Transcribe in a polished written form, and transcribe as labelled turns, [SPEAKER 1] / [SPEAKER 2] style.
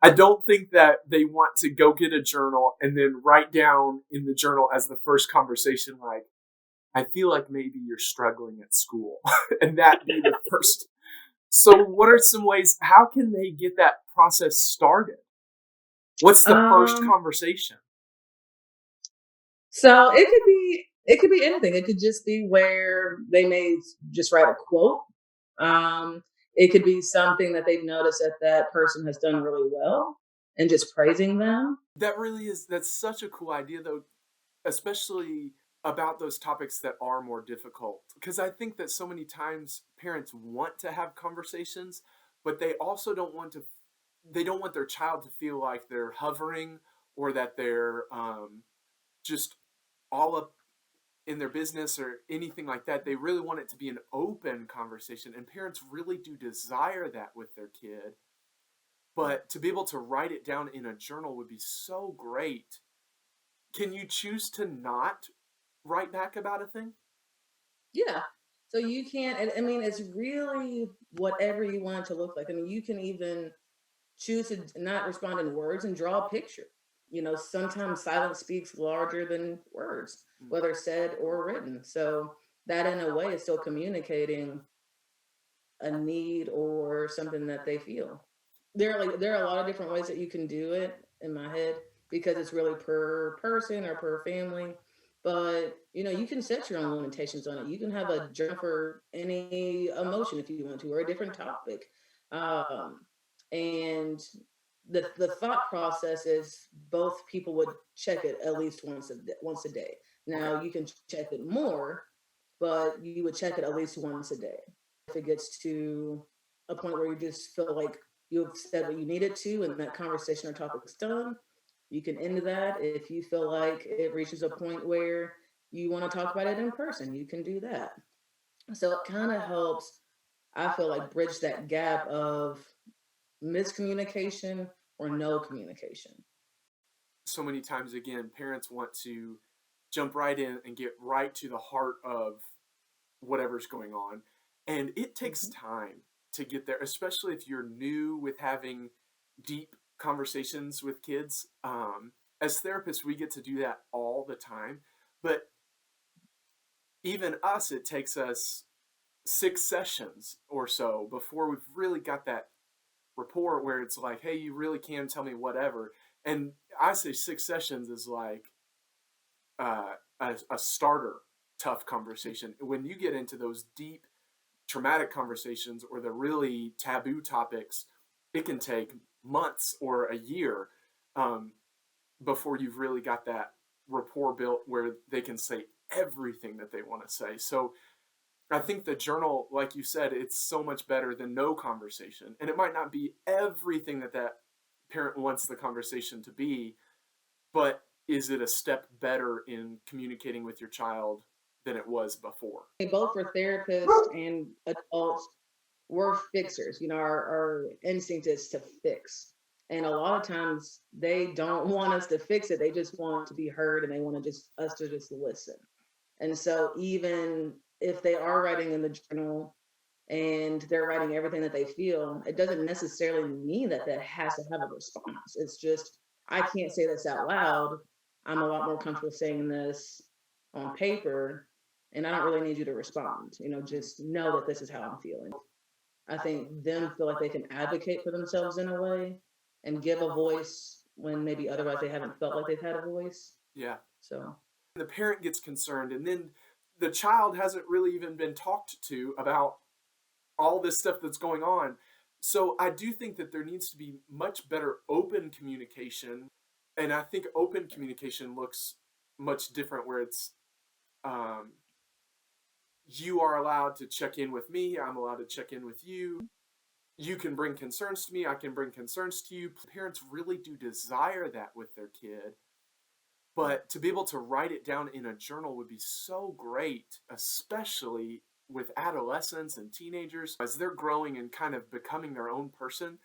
[SPEAKER 1] I don't think that they want to go get a journal and then write down in the journal as the first conversation, like, I feel like maybe you're struggling at school, and that be the first. So, what are some ways? How can they get that process started? What's the first
[SPEAKER 2] Um,
[SPEAKER 1] conversation?
[SPEAKER 2] so it could be anything. It could just be where they may just write a quote. Um, it could be something that they've noticed that that person has done really well and just praising them.
[SPEAKER 1] That really is. That's such a cool idea, though, especially about those topics that are more difficult. Because I think that so many times parents want to have conversations, but they also don't want to. They don't want their child to feel like they're hovering or that they're just all up in their business or anything like that. They really want it to be an open conversation, and parents really do desire that with their kid. But to be able to write it down in a journal would be so great. Can you choose to not write back about a thing?
[SPEAKER 2] Yeah. So you can, and I mean, it's really whatever you want it to look like. I mean, you can even choose to not respond in words and draw a picture. Sometimes silence speaks larger than words,
[SPEAKER 1] Mm.
[SPEAKER 2] whether said or written. So that, in a way, is still communicating a need or something that they feel. There are a lot of different ways that you can do it in my head because it's really per person or per family. But you can set your own limitations on it. You can have a journal for any emotion if you want to, or a different topic. Um, and the thought process is both people would check it at least once a day.
[SPEAKER 1] Okay.
[SPEAKER 2] Now you can check it more, but you would check it at least once a day. If it gets to a point where you just feel like you've said what you needed to and that conversation or topic's done, you can end that. If you feel like it reaches a point where you want to talk about it in person, you can do that. So it kind of helps, I feel like, bridge that gap of miscommunication or no communication.
[SPEAKER 1] So many times, again, parents want to jump right in and get right to the heart of whatever's going on. And it takes
[SPEAKER 2] Mhm.
[SPEAKER 1] time to get there, especially if you're new with having deep conversations with kids. As therapists, we get to do that all the time. But even us, it takes us 6 sessions or so before we've really got that rapport where it's like, hey, you really can tell me whatever. And I say 6 sessions is like a starter tough conversation. When you get into those deep traumatic conversations or the really taboo topics, it can take months or a year um, before you've really got that rapport built where they can say everything that they want to say. So I think the journal, like you said, it's so much better than no conversation. And it might not be everything that that parent wants the conversation to be, but is it a step better in communicating with your child than it was before?
[SPEAKER 2] Both for therapists and adults, we're fixers. Our instinct is to fix. And a lot of times they don't want us to fix it. They just want to be heard and they want to just us to just listen. And so even if they are writing in the journal and they're writing everything that they feel, it doesn't necessarily mean that that has to have a response. It's just, I can't say this out loud. I'm a lot more comfortable saying this on paper, and I don't really need you to respond. Just know that this is how I'm feeling. I think them feel like they can advocate for themselves in a way and give a voice when maybe otherwise they haven't felt like they've had a voice.
[SPEAKER 1] Yeah.
[SPEAKER 2] So
[SPEAKER 1] The parent gets concerned, and then the child hasn't really even been talked to about all this stuff that's going on. So I do think that there needs to be much better open communication. And I think open communication looks much different where it's um, you are allowed to check in with me, I'm allowed to check in with you. You can bring concerns to me, I can bring concerns to you. Parents really do desire that with their kid. But to be able to write it down in a journal would be so great, especially with adolescents and teenagers as they're growing and kind of becoming their own person.